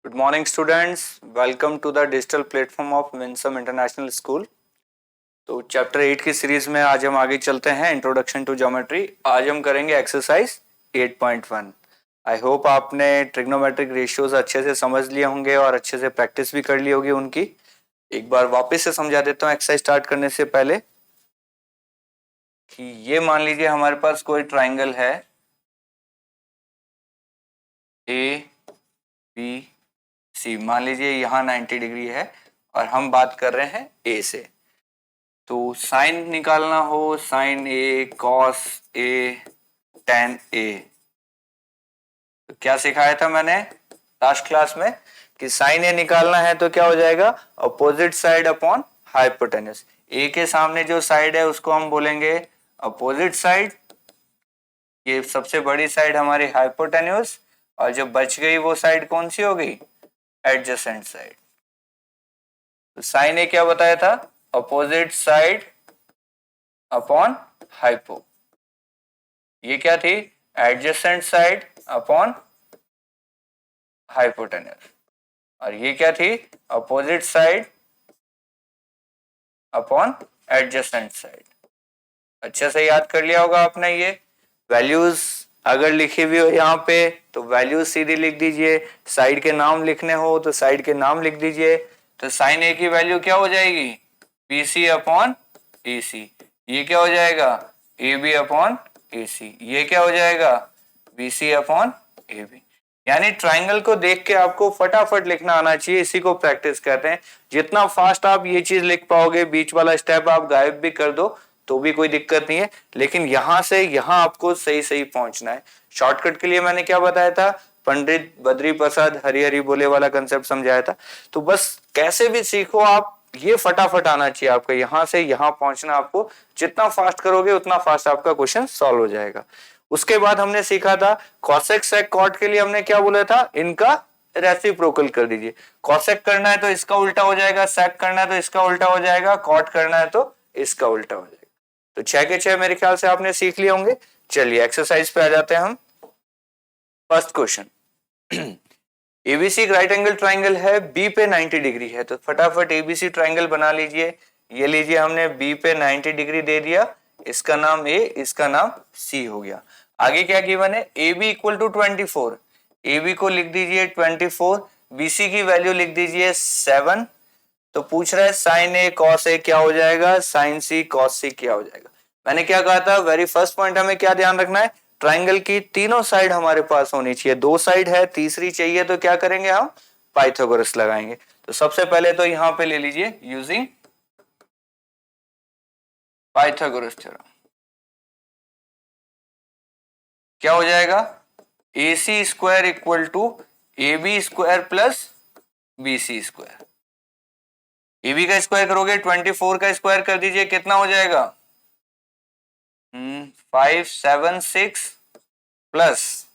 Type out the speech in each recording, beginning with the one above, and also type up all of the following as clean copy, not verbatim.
Good morning students, welcome to the digital platform of Winsome International School। तो chapter 8 की series में आज हम आगे चलते हैं, इंट्रोडक्शन टू ज्योमेट्री। आज हम करेंगे एक्सरसाइज 8.1। आई होप आपने ट्रिग्नोमेट्रिक रेशियोज अच्छे से समझ लिए होंगे और अच्छे से प्रैक्टिस भी कर ली होगी उनकी। एक बार वापस से समझा देता हूँ एक्सरसाइज स्टार्ट करने से पहले कि ये मान लीजिए हमारे पास कोई ट्राइंगल है ए बी सी, मान लीजिए यहाँ 90 डिग्री है और हम बात कर रहे हैं ए से। तो साइन निकालना हो, sign A, cos A, ten ए। तो क्या सिखाया था मैंने लास्ट क्लास में कि साइन ए निकालना है तो क्या हो जाएगा, अपोजिट साइड अपॉन हाइपोटेन्यूज। ए के सामने जो साइड है उसको हम बोलेंगे अपोजिट साइड, ये सबसे बड़ी साइड हमारी हाइपोटेन्यूज, और जो बच गई वो साइड कौन सी हो गई, एडजेसेंट साइड। तो साइन ए क्या बताया था, अपोजिट साइड अपॉन हाइपो। ये क्या थी, एडजेसेंट साइड अपॉन हाइपोटेन्यूज। और ये क्या थी, opposite side upon adjacent side. अच्छे से याद कर लिया होगा आपने। ये वैल्यूज अगर लिखी हुई हो यहाँ पे तो वैल्यूज सीधी लिख दीजिए, साइड के नाम लिखने हो तो साइड के नाम लिख दीजिए। तो साइन ए की वैल्यू क्या हो जाएगी, बी सी अपॉन ए सी। ये क्या हो जाएगा, ए बी अपॉन ए सी। ये क्या हो जाएगा, B C upon A B. यानी ट्राइंगल को देख के आपको फटाफट लिखना आना चाहिए, इसी को प्रैक्टिस करते हैं। जितना फास्ट आप ये चीज लिख पाओगे, बीच वाला स्टेप आप गायब भी कर दो तो भी कोई दिक्कत नहीं है, लेकिन यहां से यहां आपको सही सही पहुंचना है। शॉर्टकट के लिए मैंने क्या बताया था, पंडित बद्री प्रसाद हरि हरि बोले वाला कंसेप्ट समझाया था। तो बस कैसे भी सीखो आप, ये फटाफट आना चाहिए आपका, यहां से यहां पहुंचना। आपको जितना फास्ट करोगे उतना फास्ट आपका क्वेश्चन सॉल्व हो जाएगा। उसके बाद हमने सीखा था कॉसेक सेक कॉट के लिए हमने क्या बोला था, इनका रेसिप्रोकल कर दीजिए। कॉसेक करना है तो इसका उल्टा हो जाएगा, सेक करना है तो इसका उल्टा हो जाएगा, कॉट करना है तो इसका उल्टा हो जाएगा। तो 6 के 6 मेरे ख्याल से आपने सीख लिए होंगे। चलिए एक्सरसाइज पे आ जाते हैं हम। First question, ABC right angle triangle है, बी पे 90 डिग्री है। तो फटाफट एबीसी ट्राइंगल बना लीजिए। ये लीजिए हमने बी पे 90 डिग्री दे दिया, इसका नाम ए, इसका नाम सी हो गया। आगे क्या गिवन है, A B equal to 24। A B को लिख दीजिए 24, बीसी की वैल्यू लिख दीजिए 7। तो पूछ रहा है साइन ए कॉस ए क्या हो जाएगा, साइन सी कॉस सी क्या हो जाएगा। मैंने क्या कहा था, वेरी फर्स्ट पॉइंट हमें क्या ध्यान रखना है, ट्राइंगल की तीनों साइड हमारे पास होनी चाहिए। 2 साइड है, तीसरी चाहिए तो क्या करेंगे हम, पाइथागोरस लगाएंगे। तो सबसे पहले तो यहां पे ले लीजिए यूजिंग पाइथागोरस थ्योरम। क्या हो जाएगा, A C square equal to A B square plus B C square. A B का स्क्वायर करोगे 24 का स्क्वायर कर दीजिए, कितना हो जाएगा 576 प्लस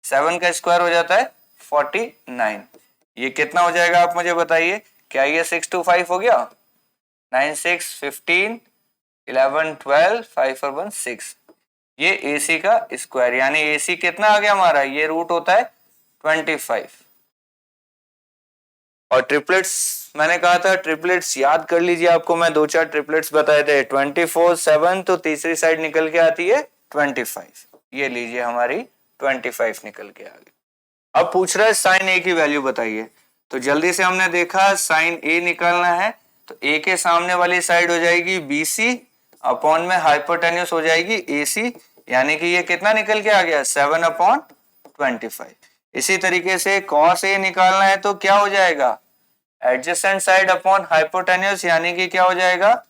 7 का स्क्वायर हो जाता है 49। ये कितना हो जाएगा आप मुझे बताइए, क्या ये 6 to 5 हो गया, 9 6 15 11 12 5 और 1 6। ये AC का स्क्वायर, यानी AC कितना आ गया हमारा, ये रूट होता है 25। और ट्रिपलेट्स मैंने कहा था, ट्रिपलेट्स याद कर लीजिए, आपको मैं 2-4 ट्रिपलेट्स बताए थे, 24 7, तो तीसरी साइड निकल के आती है 25। ये लीजिए हमारी 25 निकल के आ गई। अब पूछ रहा है साइन ए की वैल्यू बताइए। तो जल्दी से हमने देखा साइन ए निकालना है तो ए के सामने वाली साइड हो जाएगी BC, अपॉन में हाइपोटेन्यूस हो जाएगी AC, यानी कि ये कितना निकल के आ गया 7/25। इसी तरीके से कॉस ए निकालना है तो क्या हो जाएगा, एडजेसेंट साइड अपॉन हाइपोटेन्यूस, यानी कि क्या हो जाएगा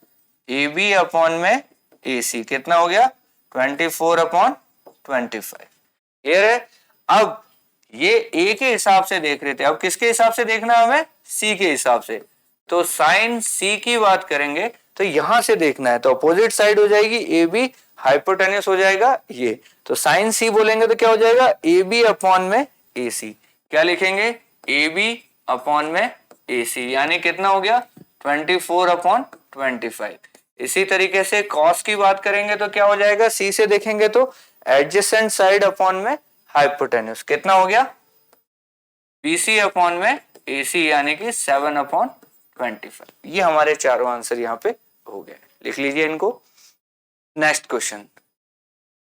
AB अपॉन में AC। कितना हो गया 24/25। क्लियर है। अब ये A के हिसाब से देख रहे थे, अब किसके हिसाब से देखना है हमें, C के हिसाब से। तो साइन C की बात करेंगे तो यहां से देखना है, तो अपोजिट साइड हो जाएगी AB, हाइपोटेन्यूस हो जाएगा ये। तो साइन C बोलेंगे तो क्या हो जाएगा AB अपॉन में AC। क्या लिखेंगे, AB अपॉन में AC, यानी कितना हो गया 24/25। इसी तरीके से कॉस की बात करेंगे तो क्या हो जाएगा, C से देखेंगे तो एडजेसेंट साइड अपॉन में हाइपोटेन्यूस। कितना हो गया BC अपॉन में AC यानी कि 7/25। ये हमारे चारों आंसर यहाँ पे हो गए, लिख लीजिए इनको। Next question,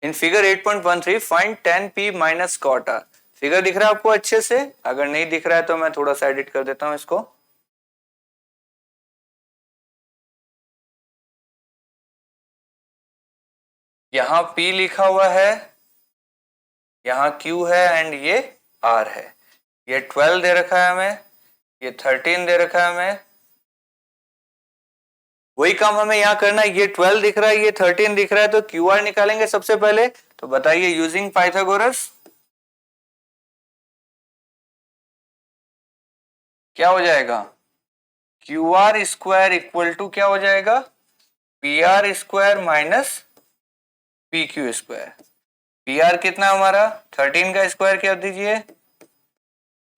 in figure 8.13 find tan P minus cot R। Figure दिख रहा है आपको अच्छे से? अगर नहीं दिख रहा है तो मैं थोड़ा सा एडिट कर देता हूं इसको। यहां P लिखा हुआ है, यहां Q है एंड ये R है। ये 12 दे रखा है हमें, ये 13 दे रखा है हमें। वही काम हमें यहां करना है। ये 12 दिख रहा है, ये 13 दिख रहा है, तो QR निकालेंगे सबसे पहले। तो बताइए यूजिंग पाइथागोरस क्या हो जाएगा? QR स्क्वायर इक्वल टू क्या हो जाएगा? PR square minus PQ square. PR कितना हमारा? 13 का स्क्वायर कर दीजिए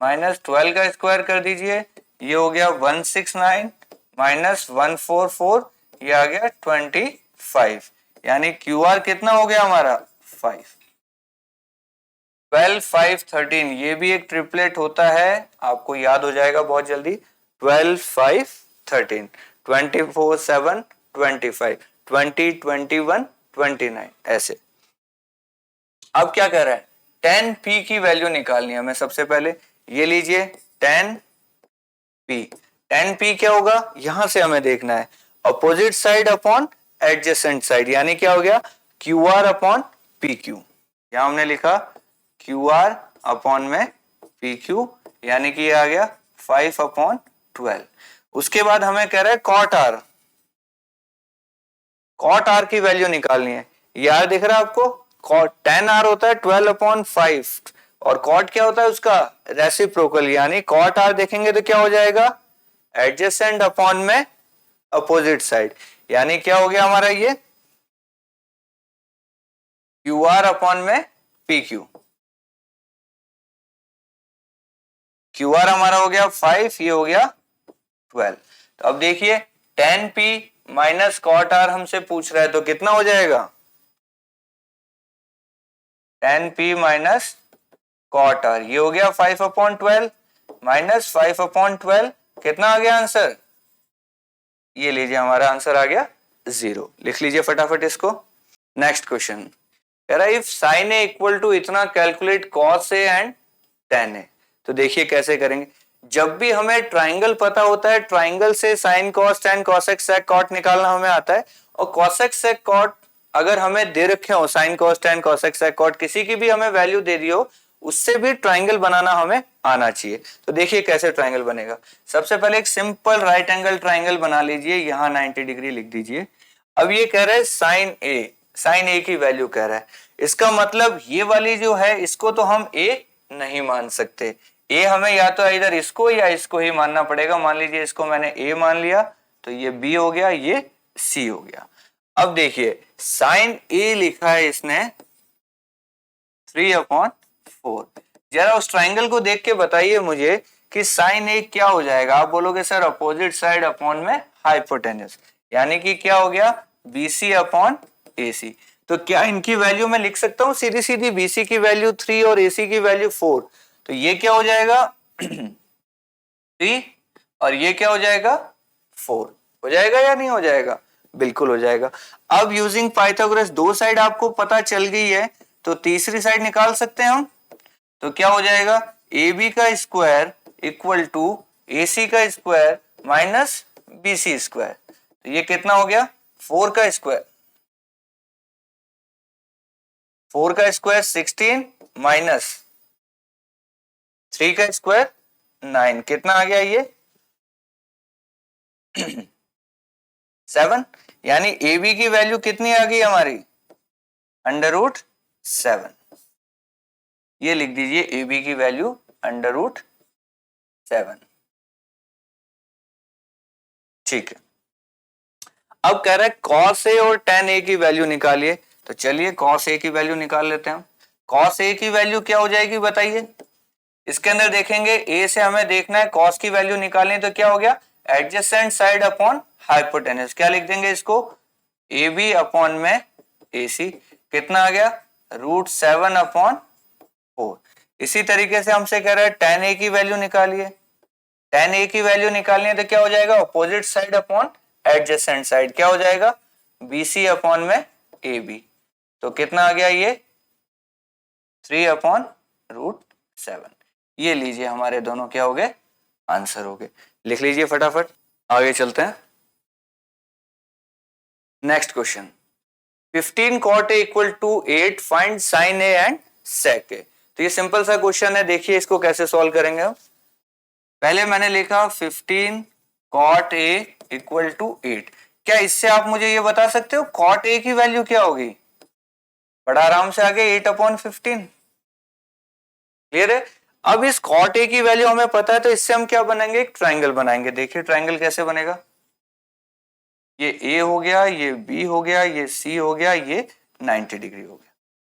माइनस 12 का स्क्वायर कर दीजिए, ये हो गया 169 माइनस 144, ये आ गया 25। यानी QR कितना हो गया हमारा? 5। 12, 5, 13 ये भी एक ट्रिपलेट होता है, आपको याद हो जाएगा बहुत जल्दी। 12, 5, 13, 24, 7, 25, 20, 21, 29 ऐसे। अब क्या कर रहा है? tan P की वैल्यू निकालनी है हमें सबसे पहले। ये लीजिए tan P। tan P क्या होगा? यहां से हमें देखना है opposite side upon adjacent side, यानी क्या हो गया? QR upon PQ। यहां हमने लिखा QR अपॉन में PQ, यानी कि ये आ गया 5/12। उसके बाद हमें कह रहा है cot R। cot R की वैल्यू निकालनी है। ये R दिख रहा है आपको? tan R होता है 12/5 और cot क्या होता है उसका? रेसिप्रोकल, यानी cot R देखेंगे तो क्या हो जाएगा? एडजेसेंट अपॉन में अपोजिट साइड, यानी क्या हो गया हमारा? ये QR अपॉन में PQ। QR हमारा हो गया 5, ये हो गया 12। तो अब देखिए tan P minus cot R हमसे पूछ रहा है, तो कितना हो जाएगा? tan P minus cot R, ये हो गया 5/12 माइनस 5/12, कितना आ गया आंसर? ये लीजिए हमारा आंसर आ गया 0। लिख लीजिए फटाफट इसको। नेक्स्ट क्वेश्चन कह रहा है if sin A equal to इतना calculate cos A and tan A। तो देखिए कैसे करेंगे। जब भी हमें ट्राइंगल पता होता है, ट्राइंगल से sin cos tan cosec sec cot निकालना हमें आता है। और cosec sec cot अगर हमें दे रखे हो, sin cos tan cosec sec cot किसी की भी हमें वैल्यू दे दी हो, उससे भी ट्राइंगल बनाना हमें आना चाहिए। तो देखिए कैसे ट्राइंगल बनेगा। सबसे पहले एक सिंपल राइट एंगल ट्राइंगल बना लीजिए, यहां 90 डिग्री लिख दीजिए। अब ये कह रहा है साइन ए की वैल्यू कह रहा है। इसका मतलब ये वाली जो है इसको तो हम ए नहीं मान सकते। ए हमें या तो इधर इसको या इसको ही मानना पड़ेगा। मान लीजिए इसको मैंने ए मान लिया, तो ये बी हो गया, ये सी हो गया। अब देखिए साइन ए लिखा है इसने 3/4। जरा उस ट्राइंगल को देख के बताइए मुझे कि साइन ए क्या हो जाएगा। आप बोलोगे सर अपोजिट साइड अपॉन में हाइपोटेन्यूज, यानी कि क्या हो गया? BC upon AC। तो क्या इनकी वैल्यू मैं लिख सकता हूं सीधी सीधी? BC की वैल्यू 3 और AC की वैल्यू 4। तो ये क्या हो जाएगा? 3 और ये क्या हो जाएगा? 4। हो जाएगा या नहीं हो जाएगा? बिल्कुल हो जाएगा। अब यूजिंग पाइथागोरस दो साइड आपको पता चल गई है, तो तीसरी साइड निकाल सकते हैं हम। तो क्या हो जाएगा? AB का स्क्वायर इक्वल टू AC का स्क्वायर माइनस BC स्क्वायर। तो ये कितना हो गया? 4 का स्क्वायर। 4 का स्क्वायर 16 माइनस 3 का स्क्वायर 9, कितना आ गया? ये 7। यानी AB की वैल्यू कितनी आ गई हमारी? √7। ये लिख दीजिए AB की वैल्यू √7। ठीक है। अब कह रहा है cos A और tan A की वैल्यू निकालिए। तो चलिए cos A की वैल्यू निकाल लेते हैं हम। cos A की वैल्यू क्या हो जाएगी बताइए? इसके अंदर देखेंगे A से हमें देखना है cos की वैल्यू निकालनी, तो क्या हो गया? Adjacent side upon hypotenuse. क्या लिख देंगे इसको? AB अपॉन में AC। कितना आ गया? √7/4। इसी तरीके से हमसे कह रहा है tan a की वैल्यू निकालिए। tan a की वैल्यू निकालनी है तो क्या हो जाएगा, opposite side upon adjacent side, क्या हो जाएगा, BC अपॉन में AB। तो कितना आ गया ये 3/√7। ये लीजिए हमारे दोनों क्या हो गए, आंसर हो गए। लिख लीजिए फटाफट, आगे चलते हैं। Next question, 15 cot a equal to 8 find sin a and sec a। तो ये सिंपल सा क्वेश्चन है, देखिए इसको कैसे सॉल्व करेंगे हम। पहले मैंने लिखा 15 cot a इक्वल टू 8। क्या इससे आप मुझे ये बता सकते हो cot a की वैल्यू क्या होगी, बड़ा आराम से आ गया 8/15। क्लियर है। अब इस cot a की वैल्यू हमें पता है तो इससे हम क्या बनाएंगे, एक ट्राइंगल बनाएंगे। देखिए ट्राइंगल कैसे बनेगा, ये A हो गया, ये B हो गया, ये C हो गया, ये 90 डिग्री हो गया।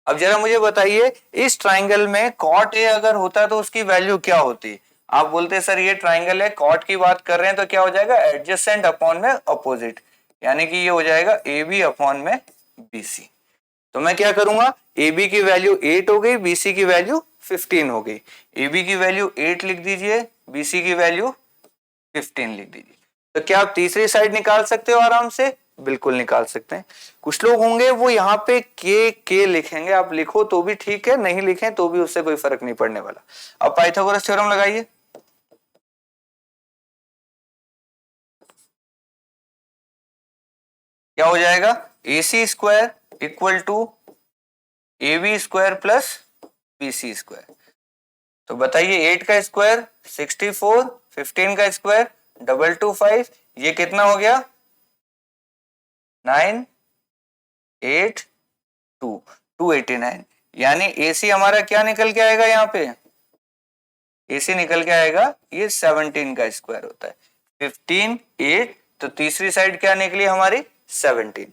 अब जरा मुझे बताइए इस ट्राइंगल में cot A अगर होता तो उसकी वैल्यू क्या होती। आप बोलते सर ये ट्राइंगल है, cot की बात कर रहे हैं तो क्या हो जाएगा, एडजेसेंट अपॉन में अपोजिट, यानी कि ये हो जाएगा AB अपॉन में BC। तो मैं क्या करूंगा, AB की वैल्यू 8 हो गई, BC की वैल्यू 15 हो गई। AB की वैल्यू 8 लिख दीजिए, BC की वैल्यू 15 लिख दीजिए। तो क्या आप तीसरी साइड निकाल सकते हो आराम से, बिल्कुल निकाल सकते हैं। कुछ लोग होंगे वो यहाँ पे के लिखेंगे, आप लिखो तो भी ठीक है, नहीं लिखें तो भी उससे कोई फर्क नहीं पड़ने वाला। अब पाइथागोरस थ्योरम लगाइए। क्या हो जाएगा, AC square equal to AB square plus BC square. तो बताइए 8 का स्क्वायर 64, 15 का स्क्वायर 225, ये कितना हो गया 9 8 2 289। यानी AC हमारा क्या निकल के आएगा, यहाँ पे AC निकल के आएगा ये 17 का स्क्वायर होता है, 15 8, तो तीसरी साइड क्या निकली हमारी 17।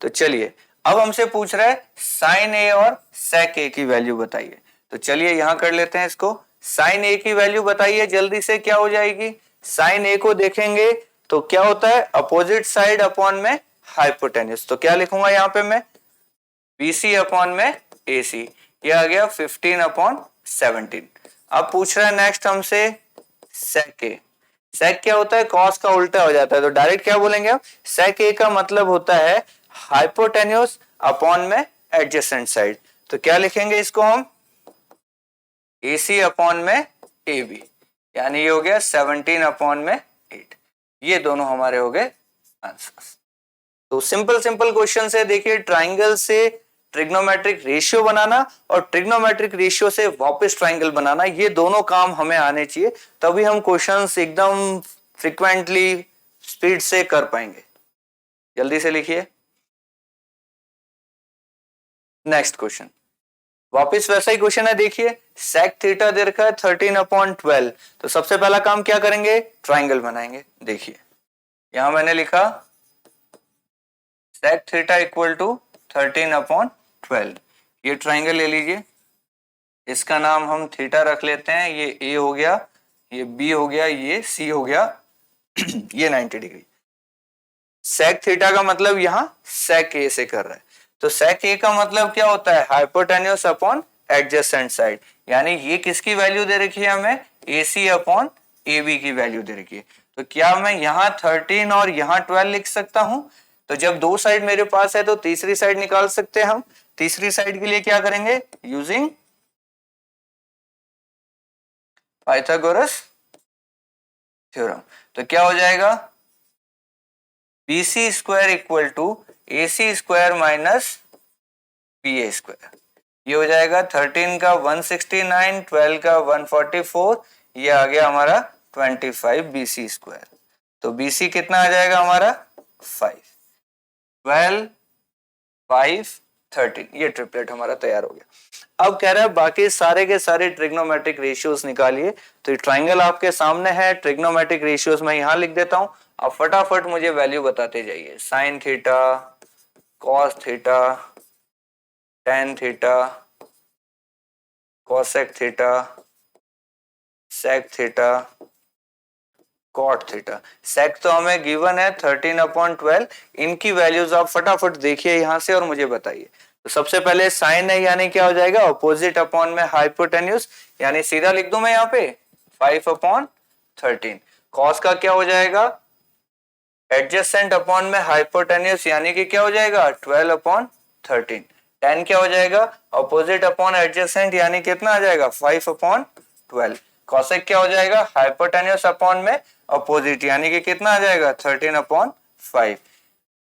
तो चलिए अब हमसे पूछ रहा है sin A और sec A की वैल्यू बताइए। तो चलिए यहां कर लेते हैं इसको, sin A की वैल्यू बताइए जल्दी से, क्या हो जाएगी। sin A को देखेंगे तो क्या होता है, अपोजिट साइड अपॉन में हाइपोटेन्यूज। तो क्या लिखूंगा यहाँ पे मैं, BC अपॉन में AC, ये आ गया 15/17। अब पूछ रहा है नेक्स्ट हमसे sec A। sec क्या होता है, cos का उल्टा हो जाता है, तो डायरेक्ट क्या बोलेंगे हम, sec A का मतलब होता है हाइपोटेन्यूज अपॉन में एडजेसेंट साइड। तो क्या लिखेंगे इसको हम, AC अपॉन में AB, यानी ये हो गया 17/8। ये दोनों हमारे हो गए आंसर। तो सिंपल सिंपल क्वेश्चन है, देखिए ट्राइंगल से ट्रिग्नोमेट्रिक रेशियो बनाना और ट्रिग्नोमेट्रिक रेशियो से वापस ट्राइंगल बनाना, ये दोनों काम हमें आने चाहिए, तभी हम क्वेश्चंस एकदम फ्रिक्वेंटली स्पीड से कर पाएंगे। जल्दी से लिखिए नेक्स्ट क्वेश्चन, वापस वैसा ही क्वेश्चन है। देखिए sec थीटा दे रखा है 13/12, तो सबसे पहला काम क्या करेंगे, ट्राइंगल बनाएंगे। देखिए यहां मैंने लिखा sec थीटा इक्वल टू 13/12, ये ट्राइंगल ले लीजिए, इसका नाम हम थीटा रख लेते हैं, ये A हो गया, ये B हो गया, ये C हो गया ये 90 डिग्री। sec थीटा का मतलब यहां sec A से कर रहा है, तो sec A का मतलब क्या होता है, हाइपोटेन्यूज अपॉन एडजेसेंट साइड, यानी ये किसकी वैल्यू दे रखी है हमें, AC अपॉन AB की वैल्यू दे रखी है। तो क्या मैं यहां 13 और यहां 12 लिख सकता हूं। तो जब दो साइड मेरे पास है तो तीसरी साइड निकाल सकते हैं हम। तीसरी साइड के लिए क्या करेंगे, यूजिंग पाइथागोरस थ्योरम। तो क्या हो जाएगा, BC square equal to AC square minus BA square, ये हो जाएगा 13 का 169, 12 का 144, ये आ गया हमारा 25 BC स्क्वायर। तो BC कितना आ जाएगा हमारा 5, 12 5 13, ये ट्रिपलेट हमारा तैयार हो गया। अब कह रहा है बाकी सारे के सारे ट्रिग्नोमेट्रिक रेशियोज निकालिए। तो ये ट्राइंगल आपके सामने है, ट्रिग्नोमेट्रिक रेशियोज मैं यहां लिख देता हूं, आप फटाफट मुझे वैल्यू बताते जाइए। Sine theta, cos theta, tan theta, cosec theta, sec theta, cot theta. सेक तो हमें गिवन है 13/12, इनकी वैल्यूज आप फटाफट देखिए यहां से और मुझे बताइए। तो सबसे पहले साइन है यानी क्या हो जाएगा, अपोजिट अपॉन में हाइपोटेन्यूज, यानी सीधा लिख दूं मैं यहाँ पे 5/13। कॉस का क्या हो जाएगा, एडजेसेंट अपॉन में हाइपोटेन्यूज यानी कि क्या हो जाएगा 12/13। टेन क्या हो जाएगा, अपोजिट अपॉन एडजेसेंट यानी कितना आ जाएगा 5/12। कॉसेक क्या हो जाएगा, हाइपोटेन्यूज अपॉन में अपोजिट यानी कि कितना आ जाएगा 13/5।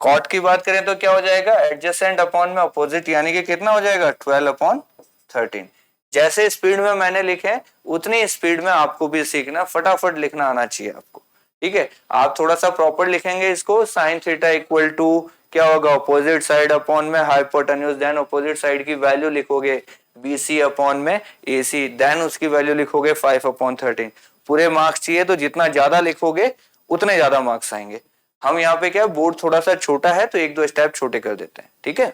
कॉट की बात करें तो क्या हो जाएगा, एडजेसेंट अपॉन में अपोजिट यानी कि कितना हो जाएगा 12/13। जैसे स्पीड में मैंने लिखे उतनी स्पीड में आपको भी सीखना, फटाफट लिखना आना चाहिए आपको, ठीक है। आप थोड़ा सा प्रॉपर लिखेंगे इसको, साइन थीटा इक्वल टू क्या होगा, अपोजिट साइड अपॉन में हाइपोटेन्यूज, देन अपोजिट साइड की वैल्यू लिखोगे BC अपॉन में AC, देन उसकी वैल्यू लिखोगे 5/13। पूरे मार्क्स चाहिए तो जितना ज्यादा लिखोगे उतने ज्यादा मार्क्स आएंगे। हम यहाँ पे क्या, बोर्ड थोड़ा सा छोटा है तो एक दो स्टेप छोटे कर देते हैं, ठीक है।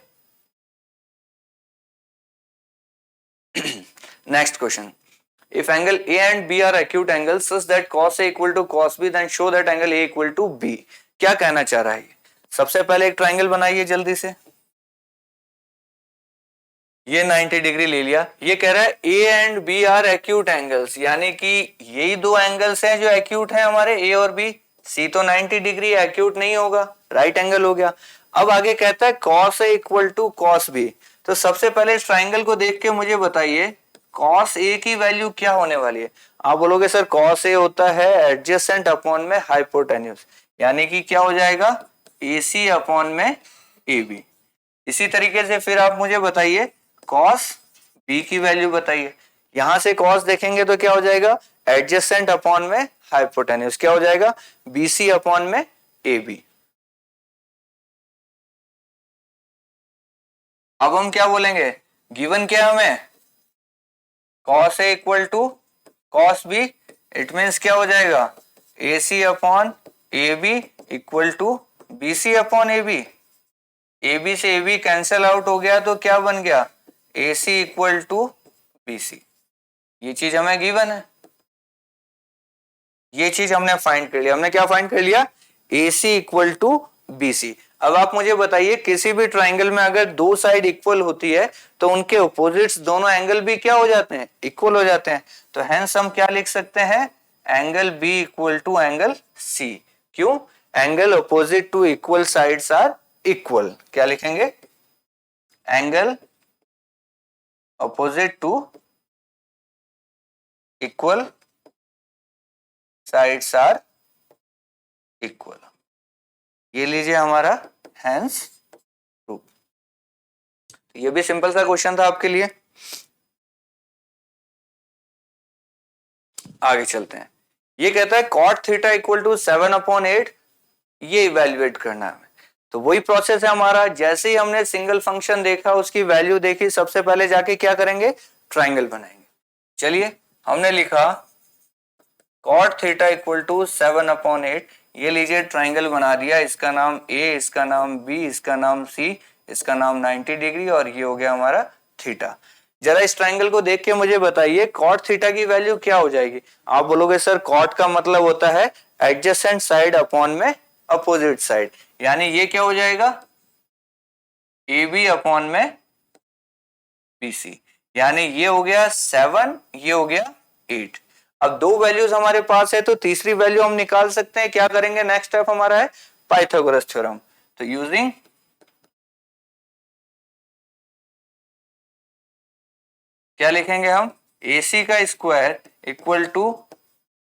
Next question, if angle A and B are acute angles such that cos A equal to cos B, then show that angle A equal to B। क्या कहना चाह रहा है, सबसे पहले एक ट्राइंगल बनाइए जल्दी से। ये 90 डिग्री ले लिया, ये कह रहा है A and B are acute angles, यानी कि यही दो एंगल्स हैं जो एक्यूट हैं हमारे A और B। C तो 90 डिग्री एक्यूट नहीं होगा, राइट एंगल हो गया। अब आगे कहता है cos A equal to cos B। तो सबसे पहले इस ट्राइंगल को देख के मुझे बताइए cos A की वैल्यू क्या होने वाली है। आप बोलोगे सर cos A होता है एडजेसेंट अपॉन में हाइपोटेन्यूज, यानी कि क्या हो जाएगा AC अपॉन में AB। इसी तरीके से फिर आप मुझे बताइए cos B की वैल्यू बताइए। यहां से cos देखेंगे तो क्या हो जाएगा, एडजेसेंट अपॉन में हाइपोटेन्यूज, क्या हो जाएगा BC अपॉन में AB। अब हम क्या बोलेंगे, गिवन क्या हमें cos A equal to cos B, it means क्या हो जाएगा AC upon AB equal to BC upon AB। AB से AB कैंसिल आउट हो गया तो क्या बन गया AC इक्वल टू BC। ये चीज हमें गिवन है, ये चीज हमने फाइंड कर लिया। हमने क्या फाइंड कर लिया, AC इक्वल टू BC। अब आप मुझे बताइए किसी भी ट्राइंगल में अगर दो साइड इक्वल होती है तो उनके ऑपोजिट्स दोनों एंगल भी क्या हो जाते हैं, इक्वल हो जाते हैं। तो हेंस हम क्या लिख सकते हैं, angle B equal to angle C। क्यों, angle opposite to equal sides are equal. क्या लिखेंगे, angle opposite to equal sides are equal. ये लीजिए हमारा हेंस प्रूफ। ये भी सिंपल सा क्वेश्चन था आपके लिए। आगे चलते हैं, ये कहता है cot थीटा इक्वल टू 7/8, ये इवेल्युएट करना है। तो वही प्रोसेस है हमारा, जैसे ही हमने सिंगल फंक्शन देखा उसकी वैल्यू देखी, सबसे पहले जाके क्या करेंगे, ट्राइंगल बनाएंगे। चलिए हमने लिखा cot थीटा इक्वल टू 7/8, ये लीजिए ट्राइंगल बना दिया, इसका नाम A, इसका नाम B, इसका नाम C, इसका नाम 90 डिग्री और ये हो गया हमारा थीटा। जरा इस ट्राइंगल को देख के मुझे बताइए cot थीटा की वैल्यू क्या हो जाएगी। आप बोलोगे सर cot का मतलब होता है एडजेसेंट साइड अपॉन में अपोजिट साइड, यानी ये क्या हो जाएगा AB अपॉन में BC, यानी ये हो गया 7, ये हो गया 8। अब दो वैल्यूज हमारे पास है तो तीसरी वैल्यू हम निकाल सकते हैं। क्या करेंगे, नेक्स्ट स्टेप हमारा है पाइथागोरस थ्योरम। तो यूजिंग क्या लिखेंगे हम, AC का square equal to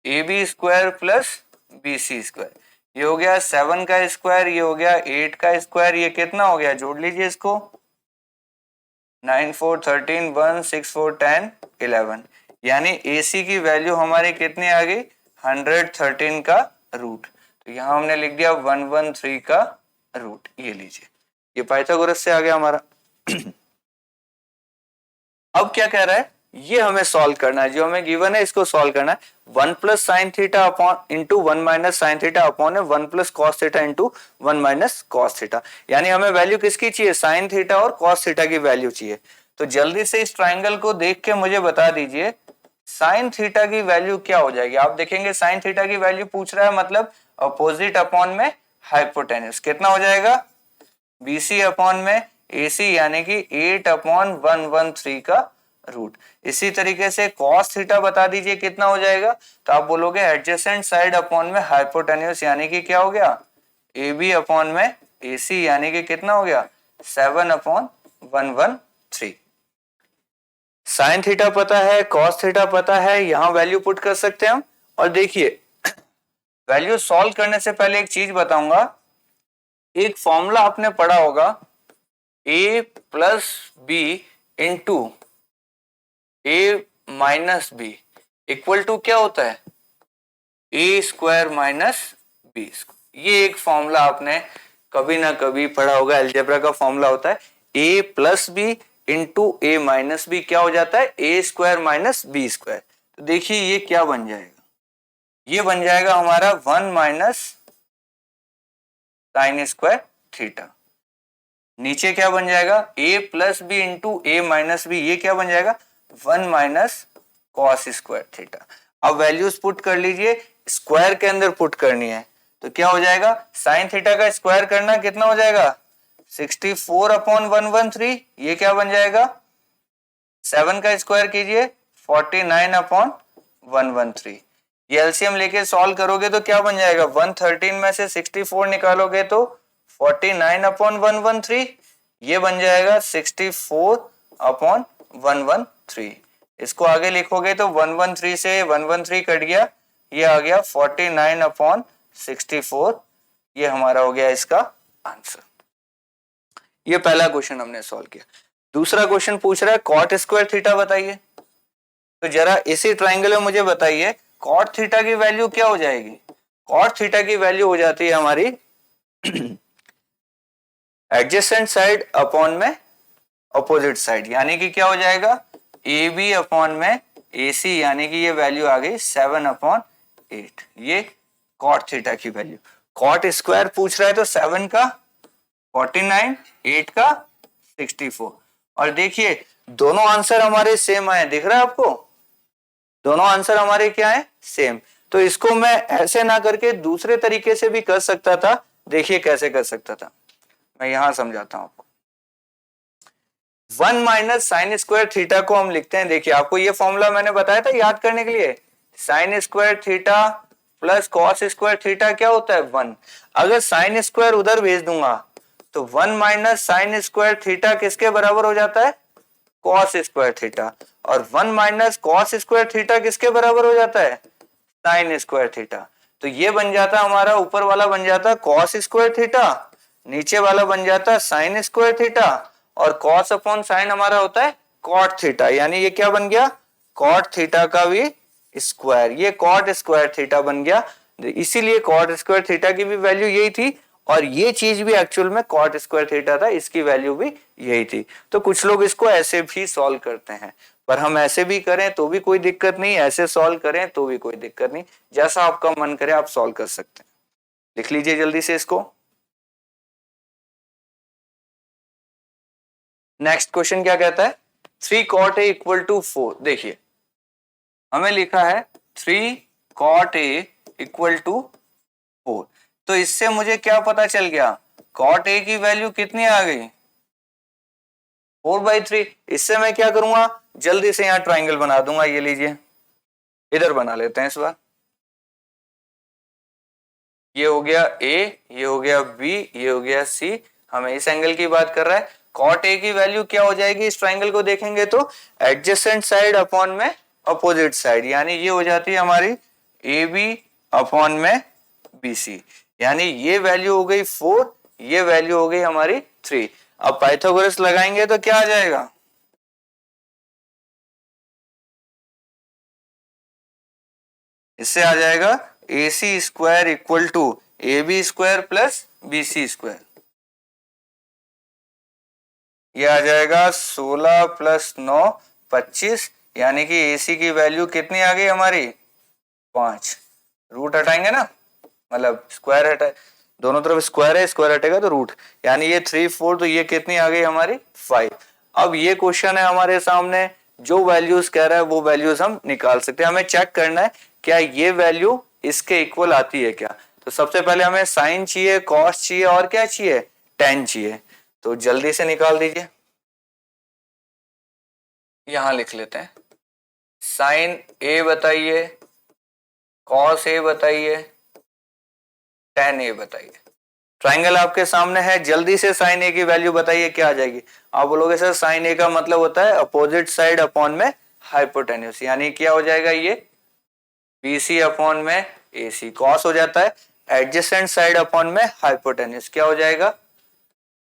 AB square plus BC square. ये हो गया 7 का स्क्वायर, ये हो गया 8 का स्क्वायर, ये कितना हो गया, जोड़ लीजिए इसको, 9 4 13 1 6 4 10 11, यानी AC की वैल्यू हमारी कितनी आ गई 113 का रूट। तो यहां हमने लिख दिया 113 का रूट। ये लीजिए, ये पाइथागोरस से आ गया हमारा। अब क्या कह रहा है, ये हमें सॉल्व करना है, जो हमें गिवन है इसको सॉल्व करना है। 1 plus sine theta upon into 1 minus sine theta upon 1 plus cos theta into 1 minus cos theta, यानी हमें वैल्यू किसकी चाहिए, साइन थीटा और कॉस थीटा की वैल्यू चाहिए। तो जल्दी से इस ट्राइंगल को देख के मुझे बता दीजिए साइन थीटा की वैल्यू क्या हो जाएगी। आप देखेंगे साइन थीटा की वैल्यू पूछ रहा है, मतलब अपोजिट अपॉन में हाइपोटेन्यूज, कितना हो जाएगा BC अपॉन में AC यानी कि 8/113 का रूट। इसी तरीके से cos थीटा बता दीजिए कितना हो जाएगा, तो आप बोलोगे एडजेसेंट साइड अपॉन में हाइपोटेन्यूस यानी कि क्या हो गया AB अपॉन में AC यानी कि कितना हो गया 7/113। साइन थीटा पता है, cos थीटा पता है, यहां वैल्यू पुट कर सकते हैं हम। और देखिए वैल्यू सॉल्व करने से पहले एक चीज बताऊंगा, एक फॉर्मूला आपने पढ़ा होगा a plus B into a minus B equal to क्या होता है a स्क्वायर माइनस बी। ये एक फॉर्मूला आपने कभी ना कभी पढ़ा होगा, अलजेब्रा का फॉर्मूला होता है a plus B into a minus B क्या हो जाता है a square minus B square. तो देखिए ये क्या बन जाएगा, ये बन जाएगा हमारा 1 माइनस साइन स्क्वायर थीटा। नीचे क्या बन जाएगा a plus B into a minus B, ये क्या बन जाएगा 1 माइनस कॉस स्क्वायर थीटा। अब वैल्यूज पुट कर लीजिए, स्क्वायर के अंदर पुट करनी है, तो क्या हो जाएगा साइन थीटा का स्क्वायर करना कितना हो जाएगा 64/113, ये क्या बन जाएगा 7 का स्क्वायर कीजिए 49/113। ये एलसीएम लेके सॉल्व करोगे तो क्या बन जाएगा 113 में से 64 निकालोगे तो 49/113, ये बन जाएगा 64/113। इसको आगे लिखोगे तो 113 से 113 कट गया, ये आ गया 49/64, ये हमारा हो गया इसका आंसर। ये पहला क्वेश्चन हमने सॉल्व किया। दूसरा क्वेश्चन पूछ रहा है कॉट स्क्वायर थीटा बताइए। तो जरा इसी ट्राइंगल में मुझे बताइए कॉट थीटा की वैल्यू क्या हो जाएगी। कॉट थीटा की वैल्यू हो जाती है हमारी एडजेसेंट साइड अपॉन में अपोजिट साइड, यानी कि क्या हो जाएगा AB अपॉन में AC, यानी कि ये वैल्यू आ गई 7/8। ये कॉट थीटा की वैल्यू। कॉट स्क्वायर पूछ रहा है तो 7 का 49, 8 का 64। और देखिए दोनों आंसर हमारे सेम आए, दिख रहा है आपको, दोनों आंसर हमारे क्या है सेम। तो इसको मैं ऐसे ना करके दूसरे तरीके से भी कर सकता था। देखिए कैसे कर सकता था, मैं यहां समझाता हूं आपको। 1 माइनस साइन स्क्वायर थीटा को हम लिखते हैं, देखिए आपको ये फॉर्मूला मैंने बताया था याद करने के लिए, sine square theta plus cos square theta क्या होता है 1। अगर साइन स्क्वायर उधर भेज दूंगा तो 1 माइनस साइन स्क्वायर थीटा किसके बराबर हो जाता है कॉस स्क्वायर थीटा, और 1 माइनस कॉस स्क्वायर थीटा किसके बराबर हो जाता है साइन स्क्वायर थीटा। तो ये बन जाता हमारा, ऊपर वाला बन जाता कॉस स्क्वायर थीटा, नीचे वाला बन जाता साइन स्क्वायर थीटा, और कॉस अपॉन साइन हमारा होता है कॉट थीटा, यानी ये क्या बन गया कॉट थीटा का भी स्क्वायर, ये कॉट स्क्वायर थीटा बन गया। इसीलिए कॉट स्क्वायर थीटा की भी वैल्यू यही थी, और ये चीज भी एक्चुअल में कॉट स्क्वायर थीटा था, इसकी वैल्यू भी यही थी। तो कुछ लोग इसको ऐसे भी सॉल्व करते हैं, पर हम ऐसे भी करें तो भी कोई दिक्कत नहीं, ऐसे सॉल्व करें तो भी कोई दिक्कत नहीं, जैसा आपका मन करे आप सॉल्व कर सकते हैं। लिख लीजिए जल्दी से इसको। नेक्स्ट क्वेश्चन क्या कहता है 3 cot a इक्वल टू 4। देखिए हमें लिखा है 3 cot a इक्वल टू 4, तो इससे मुझे क्या पता चल गया cot a की वैल्यू कितनी आ गई 4/3। इससे मैं क्या करूंगा जल्दी से यहां ट्राइंगल बना दूंगा, ये लीजिए इधर बना लेते हैं इस बार। ये हो गया A, ये हो गया B, ये हो गया C, हमें इस एंगल की बात कर रहा है। cot A की वैल्यू क्या हो जाएगी इस ट्राइंगल को देखेंगे तो एडजेसेंट साइड अपॉन में अपोजिट साइड, यानी ये हो जाती है हमारी AB अपॉन में BC, यानी ये वैल्यू हो गई 4, ये वैल्यू हो गई हमारी 3। अब पाइथागोरस लगाएंगे तो क्या आ जाएगा इससे आ जाएगा AC square equal to AB square plus BC square, ये आ जाएगा 16 प्लस 9 25, यानी कि AC की वैल्यू कितनी आ गई हमारी 5। रूट हटाएंगे ना, मतलब स्क्वायर हटा, दोनों तरफ स्क्वायर है, स्क्वायर हटेगा तो रूट, यानी ये 3 4, तो ये कितनी आ गई हमारी 5। अब ये क्वेश्चन है हमारे सामने, जो वैल्यूज कह रहा है वो वैल्यूज हम निकाल सकते हैं। हमें चेक करना है क्या ये वैल्यू इसके इक्वल आती है क्या। तो सबसे पहले हमें साइन चाहिए, कॉस चाहिए और क्या चाहिए टेन चाहिए। तो जल्दी से निकाल दीजिए। यहां लिख लेते हैं, साइन ए बताइए, कॉस ए बताइए, टेन ए बताइए। ट्राइंगल आपके सामने है, जल्दी से साइन ए की वैल्यू बताइए क्या आ जाएगी। आप बोलोगे सर साइन ए का मतलब होता है अपोजिट साइड अपॉन में हाइपोटेन्यूस, यानी क्या हो जाएगा ये BC अपॉन में AC। कॉस हो जाता है एडजेसेंट साइड अपॉन में हाइपोटेन्यूस, क्या हो जाएगा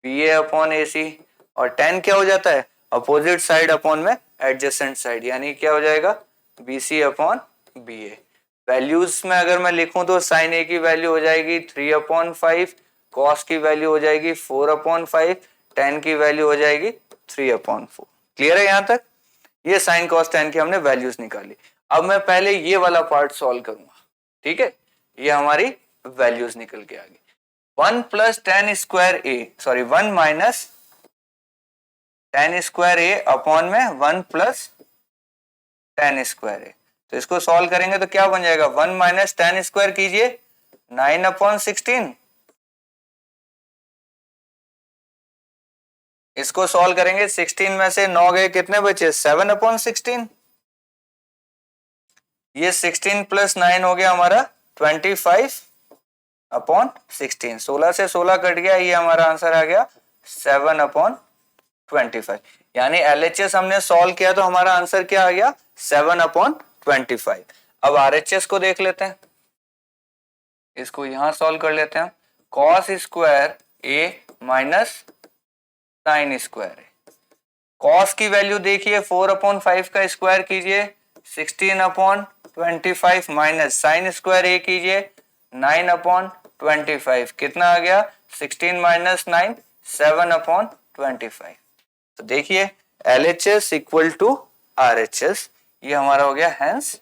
BA अपॉन AC। और टेन क्या हो जाता है अपोजिट साइड अपॉन में एडजेसेंट साइड, यानी क्या हो जाएगा BC अपॉन BA। वैल्यूज में अगर मैं लिखूं तो साइन ए की वैल्यू हो जाएगी 3/5, कॉस की वैल्यू हो जाएगी 4/5, टेन की वैल्यू हो जाएगी 3/4। क्लियर है यहाँ तक? ये साइन कॉस टेन की हमने वैल्यूज निकाली। अब मैं पहले ये वाला पार्ट सॉल्व करूंगा, ठीक है। ये हमारी वैल्यूज निकल के आ गई। 1 प्लस टेन स्क्वायर ए, सॉरी 1 माइनस टेन स्क्वायर ए अपॉन में 1 प्लस टेन स्क्वायर ए। तो इसको सॉल्व करेंगे तो क्या बन जाएगा 1 माइनस टेन स्क्वायर कीजिए 9/16। इसको सॉल्व करेंगे 16 में से 9 गए, कितने बचे 7/16। ये 16 प्लस 9 हो गया हमारा 25/16। 16 से 16 कट गया, ये हमारा आंसर आ गया 7/25। यानी LHS हमने सॉल्व किया तो हमारा आंसर क्या आ गया 7/25। अब RHS को देख लेते हैं, इसको यहां सॉल्व कर लेते हैं। कॉस स्क्वायर ए माइनस साइन स्क्वायर ए। कॉस की वैल्यू देखिए 4/5 का स्क्वायर कीजिए 16/25 माइनस साइन स्क्वायर ए कीजिए 9/25, कितना आ गया 16 माइनस 9 7/25। तो देखिए LHS इक्वल टू RHS, ये हमारा हो गया हैंस।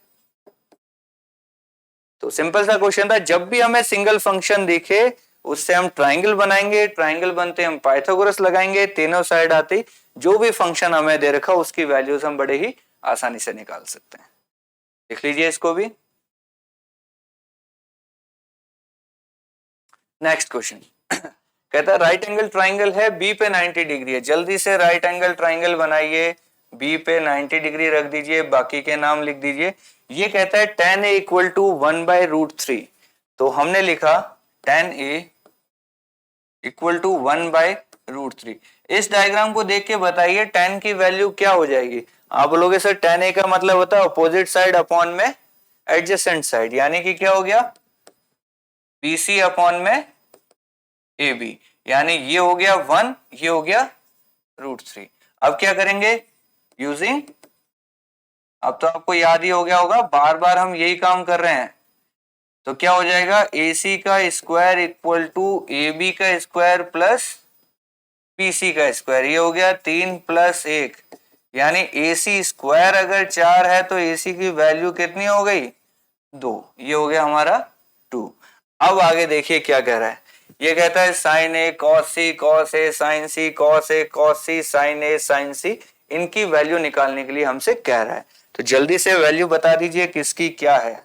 तो सिंपल सा क्वेश्चन था, जब भी हमें सिंगल फंक्शन दिखे उससे हम ट्राइंगल बनाएंगे, ट्राइंगल बनते हम पाइथागोरस लगाएंगे, तीनों साइड आती जो भी फंक्शन हमें दे रखा उसकी वैल्यूज हम बड़े ही आसानी से निकाल सकते हैं। देख लीजिए इसको भी। नेक्स्ट क्वेश्चन कहता है राइट एंगल ट्राइंगल है, बी पे 90 डिग्री है। जल्दी से राइट एंगल ट्राइंगल बनाइए, बी पे 90 डिग्री रख दीजिए, बाकी के नाम लिख दीजिए। ये कहता है tan a इक्वल टू 1/√3। तो हमने लिखा tan a इक्वल टू 1/√3। इस डायग्राम को देख के बताइए tan की वैल्यू क्या हो जाएगी। आप बोलोगे सर tan a का मतलब होता है अपोजिट साइड अपॉन में एडजेसेंट साइड, यानी कि क्या हो गया BC अपॉन में AB, यानी ये हो गया 1, ये हो गया √3। अब क्या करेंगे यूजिंग, अब तो आपको याद ही हो गया होगा, बार बार हम यही काम कर रहे हैं। तो क्या हो जाएगा AC का स्क्वायर इक्वल टू AB का स्क्वायर प्लस BC का स्क्वायर, ये हो गया 3 + 1, यानी AC स्क्वायर अगर 4 है तो AC की वैल्यू कितनी हो गई 2, ये हो गया हमारा 2। अब आगे देखिए क्या कह रहा है, ये कहता है sign A cos C cos A sign C cos A cos C sign A sign सी, इनकी वैल्यू निकालने के लिए हमसे कह रहा है। तो जल्दी से वैल्यू बता दीजिए किसकी क्या है,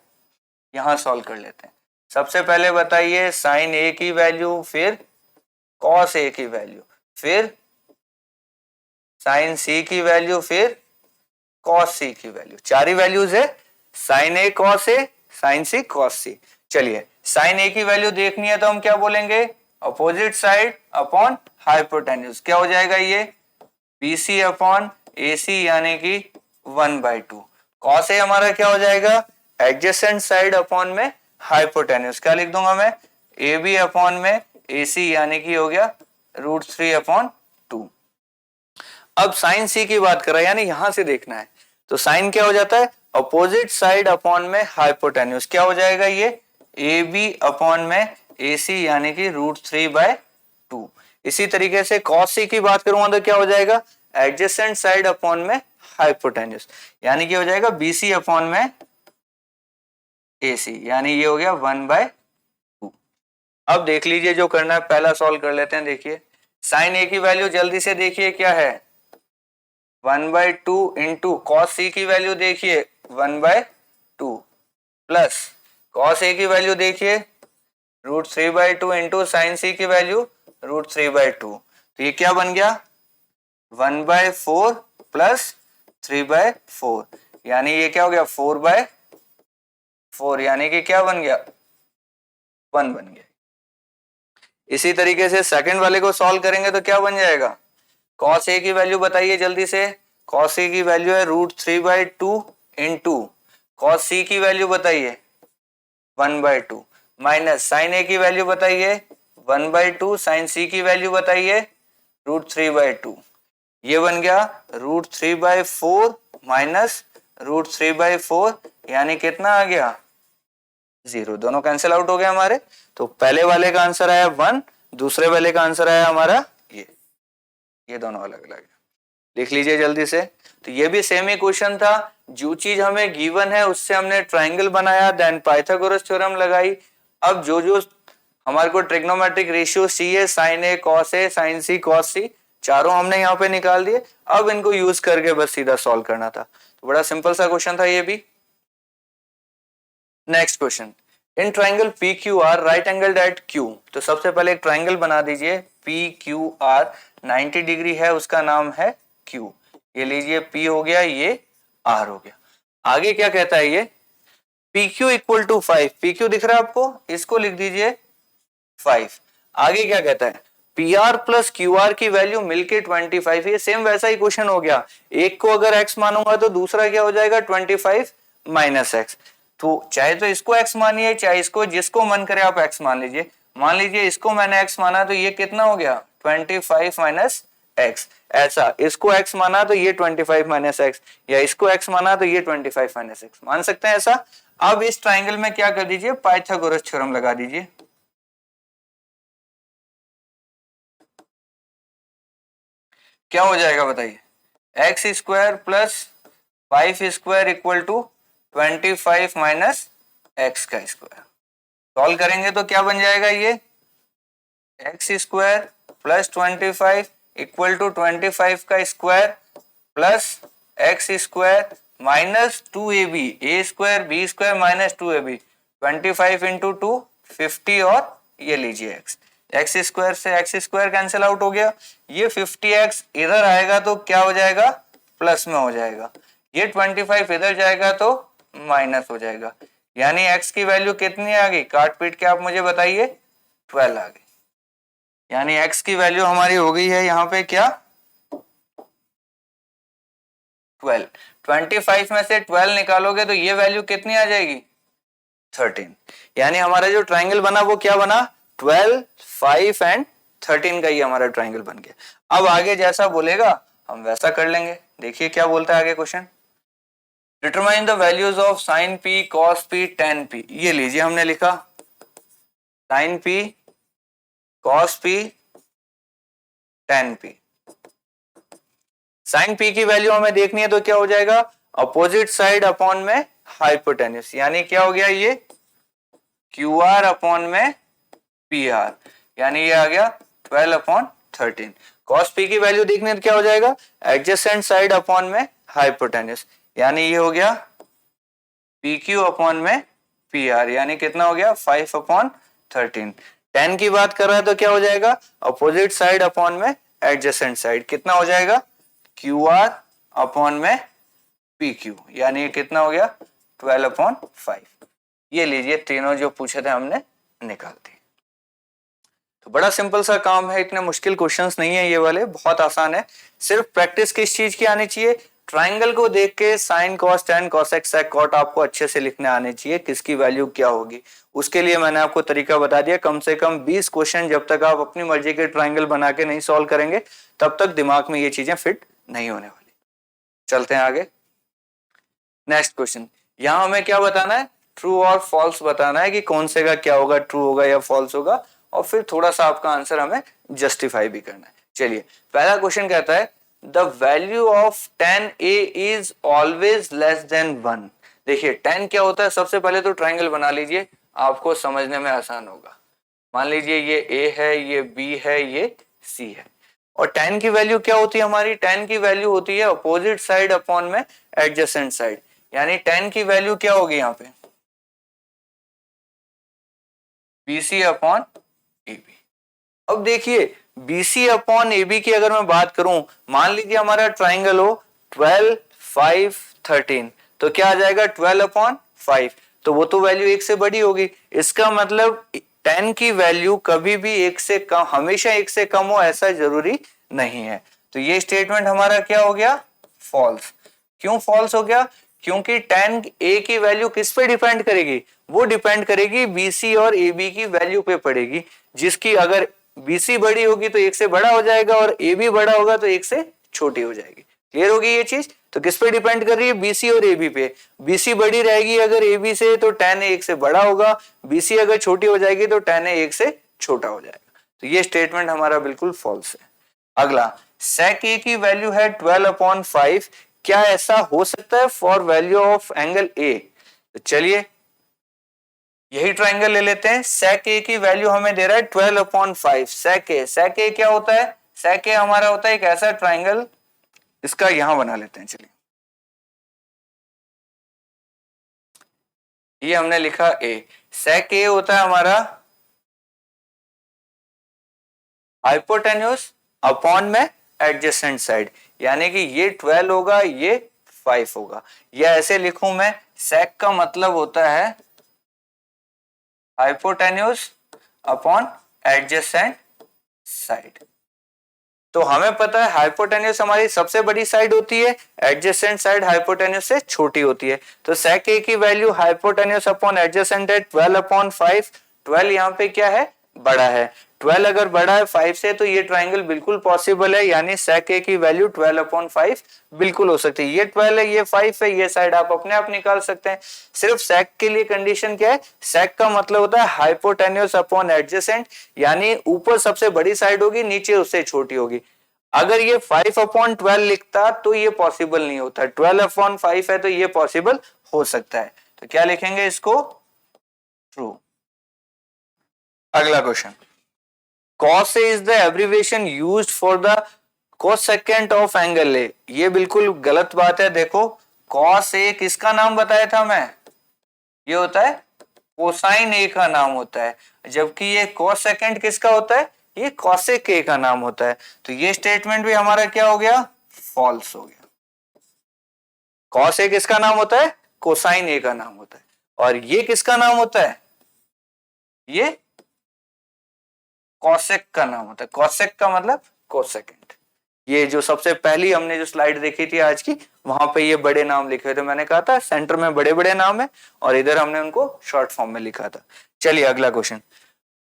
यहां सॉल्व कर लेते हैं। सबसे पहले बताइए साइन ए की वैल्यू, फिर कॉस ए की वैल्यू, फिर साइन सी की वैल्यू, फिर कॉस सी की वैल्यू। चार ही वैल्यूज है, sign A cos A sign C cos सी। चलिए साइन ए की वैल्यू देखनी है तो हम क्या बोलेंगे अपोजिट साइड अपॉन हाइपोटेन्यूज, क्या हो जाएगा ये BC अपॉन AC, यानी कि 1/2। कॉस ए हमारा क्या हो जाएगा एडजेसेंट साइड अपॉन में हाइपोटेन्यूज, क्या लिख दूंगा मैं AB अपॉन में AC, यानी कि हो गया √3/2। अब साइन सी की बात कर रहा है, यानी यहां से देखना है। तो साइन क्या हो जाता है अपोजिट साइड अपॉन में हाइपोटेन्यूज, क्या हो जाएगा ये AB अपॉन में AC, यानी कि √3/2। इसी तरीके से cos C की बात करूंगा तो क्या हो जाएगा एडजेसेंट साइड अपॉन में हाइपोटेन्यूज, यानी कि हो जाएगा BC अपॉन में AC, यानी ये हो गया 1/2। अब देख लीजिए जो करना है, पहला सॉल्व कर लेते हैं। देखिए साइन A की वैल्यू जल्दी से देखिए क्या है 1/2 इंटू कॉस सी की वैल्यू देखिए 1/2 प्लस कॉस ए की वैल्यू देखिए √3/2 इंटू साइन सी की वैल्यू √3/2। तो ये क्या बन गया 1/4 प्लस 3/4, यानी ये क्या हो गया 4/4, यानी कि क्या बन गया 1 बन गया। इसी तरीके से सेकंड वाले को सॉल्व करेंगे तो क्या बन जाएगा, cos a की वैल्यू बताइए जल्दी से। cos a की वैल्यू है √3/2 इंटू cos c की वैल्यू बताइए 1/2 माइनस sin a की वैल्यू बताइए 1/2, sin c की वैल्यू बताइए √3/2। ये बन गया √3/4 माइनस √3/4, यानी कितना आ गया 0। दोनों कैंसिल आउट हो गए हमारे। तो पहले वाले का आंसर आया 1, दूसरे वाले का आंसर आया हमारा ये दोनों अलग अलग है। लिख लीजिए जल्दी से। तो ये भी सेम ही क्वेश्चन था, जो चीज हमें गिवन है उससे हमने ट्राइंगल बनाया, देन पाइथागोरस थ्योरम लगाई। अब जो जो हमारे को ट्रिग्नोमेट्रिक रेशियो चाहिए, sign A cos A, sign C cos सी, चारों हमने यहाँ पे निकाल दिए। अब इनको यूज करके बस सीधा सॉल्व करना था। तो बड़ा सिंपल सा क्वेश्चन था ये भी। Next question, in triangle P Q R right angle at Q. तो सबसे पहले एक ट्राइंगल बना दीजिए पी क्यू आर, 90 डिग्री है, उसका नाम है क्यू। ये लीजिए P हो गया, ये R हो गया। आगे क्या कहता है ये, PQ इक्वल टू 5, PQ दिख रहा है आपको, इसको लिख दीजिए 5। आगे क्या कहता है, PR प्लस QR की वैल्यू मिलके 25। ये सेम वैसा ही क्वेश्चन हो गया, एक को अगर x मानूंगा तो दूसरा क्या हो जाएगा 25 माइनस एक्स। तो चाहे तो इसको x मानिए, चाहे इसको, जिसको मन करे आप x मान लीजिए। मान लीजिए इसको मैंने x माना तो ये कितना हो गया 25 माइनस एक्स। ऐसा इसको x माना तो ये 25 माइनस एक्स, या इसको x माना तो ये 25 माइनस एक्स, मान सकते हैं ऐसा। अब इस ट्राइंगल में क्या कर दीजिए, पाइथागोरस थ्योरम लगा दीजिए। क्या हो जाएगा बताइए, X square plus 5 square equal to 25 minus X का स्क्वायर। सॉल्व करेंगे तो क्या बन जाएगा, ये X square plus 25 equal to 25 का square plus X square minus 2ab, A square B square minus 2ab, 25 into 2 50, और ये लीजिए एक्स। एक्स स्क्वायर से एक्स स्क्वायर कैंसिल आउट हो गया। ये 50x इधर आएगा तो क्या हो जाएगा, प्लस में हो जाएगा। ये 25 इधर जाएगा तो माइनस हो जाएगा, यानी x की वैल्यू कितनी आ गई, काट पीट के आप मुझे बताइए 12 आ गई। यानी x की वैल्यू हमारी हो गई है यहाँ पे क्या 12। 25 में से 12 निकालोगे तो ये वैल्यू कितनी आ जाएगी 13। यानी हमारा जो ट्राइंगल बना वो क्या बना 12, 5 एंड 13 का ही हमारा ट्राइंगल बन गया। अब आगे जैसा बोलेगा हम वैसा कर लेंगे। देखिए क्या बोलता है आगे question, determine the values of sine P, cos P, tan P. ये लीजिए हमने लिखा sine P, cos P, tan P. Sine P की वैल्यू हमें देखनी है तो क्या हो जाएगा, अपोजिट साइड अपॉन में हाइपोटेन्यूस, यानी क्या हो गया ये क्यू आर अपॉन में पी आर, यानी ये आ गया 12/13। कॉस पी की वैल्यू देखने तो क्या हो जाएगा, एडजेसेंट साइड अपॉन में हाइपोटेन्यूस, यानी ये हो गया पी क्यू अपॉन में पी आर, यानी कितना हो गया 5/13। 10 की बात कर रहा है तो क्या हो जाएगा, अपोजिट साइड अपॉन में एडजेसेंट साइड, कितना हो जाएगा क्यू आर अपॉन में पी क्यू, यानी कितना हो गया 12/5। ये लीजिए तीनों जो पूछे थे हमने निकाल दिए। तो बड़ा सिंपल सा काम है, इतने मुश्किल क्वेश्चंस नहीं है ये वाले, बहुत आसान है। सिर्फ प्रैक्टिस किस चीज की आनी चाहिए, ट्राइंगल को देख के sine cos tan cosec sec cot आपको अच्छे से लिखने आने चाहिए, किसकी वैल्यू क्या होगी। उसके लिए मैंने आपको तरीका बता दिया, कम से कम 20 क्वेश्चन जब तक आप अपनी मर्जी के ट्राइंगल बना के नहीं सॉल्व करेंगे तब तक दिमाग में ये चीजें फिट नहीं होने वाली। चलते हैं आगे। नेक्स्ट क्वेश्चन, यहां हमें क्या बताना है, ट्रू और फॉल्स बताना है कि कौन से का क्या होगा, ट्रू होगा या फॉल्स होगा, और फिर थोड़ा सा आपका आंसर हमें जस्टिफाई भी करना है। चलिए पहला क्वेश्चन कहता है the value of 10a is always less than 1। देखिए 10 क्या होता है, सबसे पहले तो ट्राइंगल बना लीजिए, आपको समझने में आसान होगा। मान लीजिए ये a है, ये b है, ये c है, और 10 की वैल्यू क्या होती है हमारी, 10 की वैल्यू होती है अपोजिट साइड अपॉन में एडजेसेंट साइड, यानी 10 की वैल्यू क्या होगी यहाँ पे BC अपॉन AB। अब देखिए BC अपॉन AB की अगर मैं बात करूं, मान लीजिए हमारा ट्राइंगल हो 12, 5, 13, तो क्या आ जाएगा 12 अपॉन 5, तो वो तो वैल्यू 1 से बड़ी होगी। इसका मतलब 10 की वैल्यू कभी भी 1 से कम, हमेशा 1 से कम हो ऐसा जरूरी नहीं है। तो ये स्टेटमेंट हमारा क्या हो गया, फॉल्स। क्यों फॉल्स हो गया, क्योंकि 10A की वैल्यू किस पे डिपेंड करेगी, वो डिपेंड करेगी BC और AB की वैल्यू पे पड़ेगी, जिसकी अगर BC बड़ी होगी तो 1 से बड़ा हो जाएगा और AB बड़ा होगा तो 1 से छोटी हो जाएगी। क्लियर होगी ये चीज। तो किस पे डिपेंड कर रही है, BC और AB पे। BC बड़ी रहेगी अगर AB से तो 10A 1 से बड़ा होगा, BC अगर छोटी हो जाएगी तो 10A 1 से छोटा हो जाएगा। तो ये स्टेटमेंट हमारा बिल्कुल फॉल्स है। अगला, sec A की वैल्यू है 12 अपॉन 5, क्या ऐसा हो सकता है for value of angle A। तो चलिए यही ट्राइंगल ले लेते हैं। sec A की वैल्यू हमें दे रहा है 12 अपॉन 5। sec A क्या होता है, sec A हमारा होता है एक ऐसा ट्राइंगल, इसका यहां बना लेते हैं। चलिए ये हमने लिखा A, sec A होता है हमारा हाइपोटेन्यूज अपॉन में एडजेसेंट साइड, यानी कि ये 12 होगा, ये 5 होगा। या ऐसे लिखूं मैं, sec का मतलब होता है हाइपोटेन्यूज अपॉन एडजेसेंट साइड। तो हमें पता है हाइपोटेन्यूज हमारी सबसे बड़ी साइड होती है, एडजेसेंट साइड हाइपोटेन्यूज से छोटी होती है। तो sec A की वैल्यू हाइपोटेन्यूज अपॉन एडजेसेंट है 12 अपॉन 5। 12 यहाँ पे क्या है, बड़ा है। 12 अगर बड़ा है 5 से तो ये ट्राइंगल बिल्कुल पॉसिबल है, यानी sec A की वैल्यू 12 अपॉन 5 बिल्कुल हो सकती है। ये 12 है, ये 5 है, ये साइड आप अपने आप निकाल सकते हैं। सिर्फ sec के लिए कंडीशन क्या है, sec का मतलब होता है हाइपोटेन्यूज अपॉन एडजेसेंट, यानी ऊपर सबसे बड़ी साइड होगी, नीचे उससे छोटी होगी। अगर ये 5 अपॉन 12 लिखता तो ये पॉसिबल नहीं होता, 12 अपॉन 5 है तो ये पॉसिबल हो सकता है। तो क्या लिखेंगे इसको, ट्रू। अगला question, cos A is the abbreviation used for the cosecant of angle A। ये बिल्कुल गलत बात है। देखो cos A किसका नाम बताया था मैं, ये होता है कोसाइन A का नाम होता है, जबकि ये cosecant किसका होता है, ये cosec A का नाम होता है। तो ये स्टेटमेंट भी हमारा क्या हो गया, फॉल्स हो गया। cos A किसका नाम होता है, कोसाइन A का नाम होता है, और ये किसका नाम होता है, ये कॉसेक का नाम होता है। कॉसेक का मतलब कोसेकेंट। ये जो सबसे पहली हमने जो स्लाइड देखी थी आज की, वहां पे ये बड़े नाम लिखे थे, मैंने कहा था सेंटर में बड़े बड़े नाम है और इधर हमने उनको शॉर्ट फॉर्म में लिखा था। चलिए अगला question,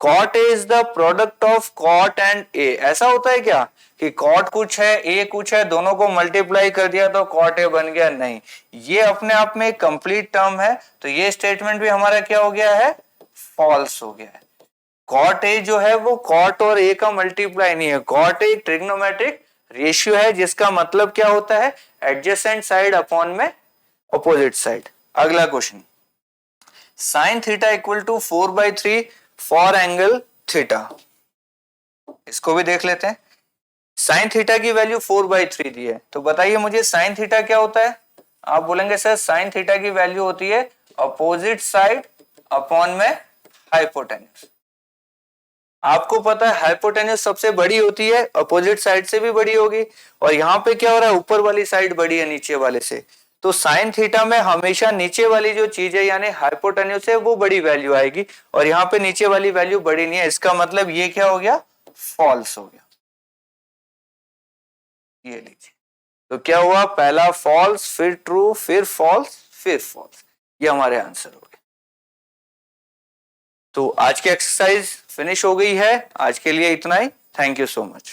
cot A is the product of cot and A. ऐसा होता है क्या कि कॉट कुछ है, ए कुछ है, दोनों को मल्टीप्लाई कर दिया तो कॉट ए बन गया, नहीं, ये अपने आप में एक कंप्लीट टर्म है। तो ये स्टेटमेंट भी हमारा क्या हो गया है, फॉल्स हो गया है। कॉट ए जो है वो कॉट और ए का मल्टीप्लाई नहीं है, कॉट ए ट्रिग्नोमेट्रिक रेशियो है, जिसका मतलब क्या होता है, एडजेसेंट साइड अपॉन में अपोजिट साइड। अगला question, sine theta equal to 4/3 for angle theta. इसको भी देख लेते हैं। साइन थीटा की वैल्यू 4/3 दी है, तो बताइए मुझे साइन थीटा क्या होता है। आप बोलेंगे सर साइन थीटा की वैल्यू होती है अपोजिट साइड अपॉन में हाइपोटेन्यूज। आपको पता है हाइपोटेन्यूज सबसे बड़ी होती है, अपोजिट साइड से भी बड़ी होगी, और यहाँ पे क्या हो रहा है, ऊपर वाली साइड बड़ी है नीचे वाले से। तो साइन थीटा में हमेशा नीचे वाली जो चीज है यानी हाइपोटेन्यूज है वो बड़ी वैल्यू आएगी, और यहाँ पे नीचे वाली वैल्यू बड़ी नहीं है। इसका मतलब ये क्या हो गया, फॉल्स हो गया। ये लीजिए, तो क्या हुआ, पहला फॉल्स, फिर ट्रू, फिर फॉल्स, फिर फॉल्स। ये हमारे आंसर हो गए। तो आज की एक्सरसाइज फिनिश हो गई है। आज के लिए इतना ही। Thank you so much.